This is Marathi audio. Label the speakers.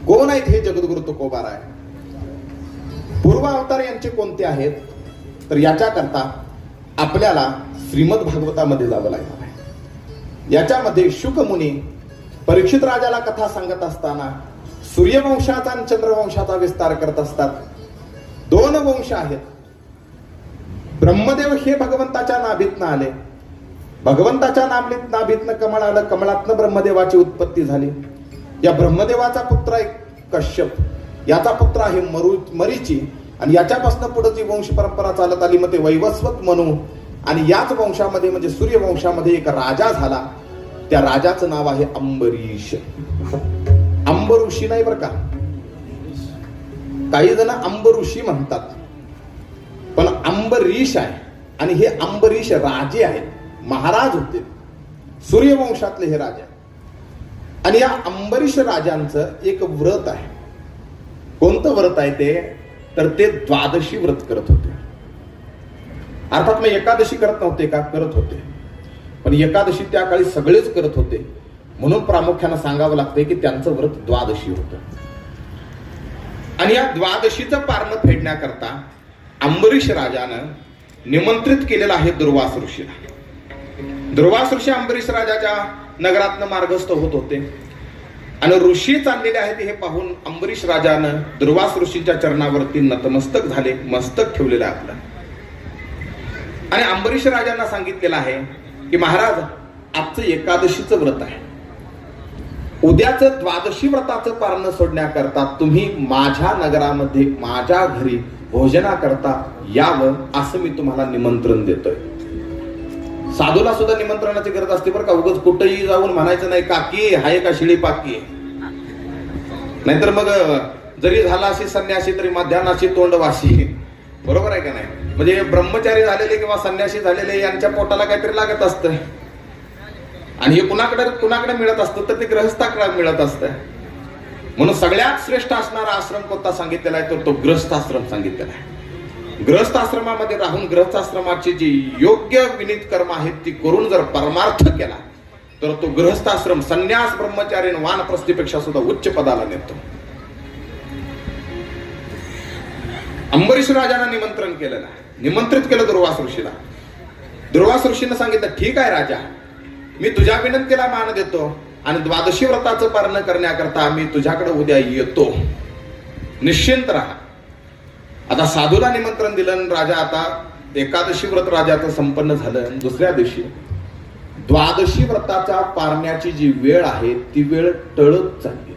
Speaker 1: कोण आहेत हे जगद्गुरु तुकोबाराय? पूर्व अवतार यांचे कोणते आहेत? तर याच्याकरता आपल्याला श्रीमद भागवतामध्ये जावं लागणार आहे. याच्यामध्ये शुक मुनी परीक्षित राजाला कथा सांगत असताना सूर्यवंशाचा आणि चंद्रवंशाचा विस्तार करत असतात. दोन वंश आहेत. ब्रह्मदेव हे भगवंताच्या नाभीतनं आले. भगवंताच्या नाभीतनं कमळ आलं. कमळातनं ब्रह्मदेवाची उत्पत्ती झाली. या ब्रह्मदेवाचा पुत्र आहे कश्यप. याचा पुत्र आहे मरीची. आणि याच्यापासून पुढे जी वंश परंपरा चालत आली मग ते वैवस्वत म्हणू. आणि याच वंशामध्ये म्हणजे सूर्यवंशामध्ये एक राजा झाला. त्या राजाचं नाव आहे अंबरीश. अंबऋषी नाही बरं का. काही जण अंबऋषी म्हणतात पण अंबरीश आहे. आणि हे अंबरीश राजे आहेत. महाराज होते. सूर्यवंशातले हे राजा. आणि या अंबरीश राजांचं एक व्रत आहे. कोणतं व्रत आहे ते? तर ते द्वादशी व्रत करत होते. अर्थात मग एकादशी करत नव्हते का? करत होते. पण एकादशी त्या काळी सगळेच करत होते म्हणून प्रामुख्यानं सांगावं लागतंय की त्यांचं व्रत द्वादशी होतं. आणि या द्वादशीचं पारणं फेडण्याकरता अंबरीश राजानं निमंत्रित केलेलं आहे दुर्वास ऋषीला. दुर्वास ऋषी अंबरीश राजाच्या नगरातनं मार्गस्थ होत होते. आणि ऋषी चाललेले आहेत हे पाहून अंबरीश राजानं दुर्वास ऋषीच्या चरणावरती नतमस्तक झाले. मस्तक ठेवलेलं आहे आपलं. आणि अंबरीश राजांना सांगितलेलं आहे की महाराज आजचं एकादशीचं व्रत आहे. उद्याचं द्वादशी व्रताचं पारणं सोडण्याकरता तुम्ही माझ्या नगरामध्ये माझ्या घरी भोजनाकरता यावं असं मी तुम्हाला निमंत्रण देतोय. साधूला सुद्धा निमंत्रणाची गरज असते बरं का. उगाच कुठेही जाऊन म्हणायचं नाही काकी हाय का शिळी पाकी. नाहीतर मग जरी झाला अशी संन्यासी तरी मध्यानाशी तोंडवाशी. बरोबर आहे का नाही? म्हणजे ब्रह्मचारी झालेले किंवा संन्यासी झालेले यांच्या पोटाला काहीतरी लागत असतं. आणि हे कुणाकडे मिळत असतं तर ते गृहस्थाकडे मिळत असतं. म्हणून सगळ्यात श्रेष्ठ असणारा आश्रम कोणता सांगितलेला आहे तर तो गृहस्थाश्रम सांगितलेला आहे. गृहस्थाश्रमामध्ये राहून गृहस्थाश्रमाची जी योग्य विनीत कर्म आहेत ती करून जर परमार्थ केला तर तो गृहस्थाश्रम संन्यास ब्रह्मचारी वानप्रस्थीपेक्षा सुद्धा उच्च पदाला नेतो. अंबरीश राजानं निमंत्रण केलेलं आहे. निमंत्रित केलं दुर्वास ऋषीला. दुर्वास ऋषीनं सांगितलं ठीक आहे राजा, मी तुझ्या विनंतीला मान देतो आणि द्वादशी व्रताचं पारण करण्याकरता मी तुझ्याकडे उद्या येतो. निश्चिंत राहा. आता साधूला निमंत्रण दिलं. राजा आता एकादशी व्रत राजाचं संपन्न झालं. दुसऱ्या दिवशी द्वादशी व्रताच्या पारण्याची जी वेळ आहे ती वेळ टळत चालली.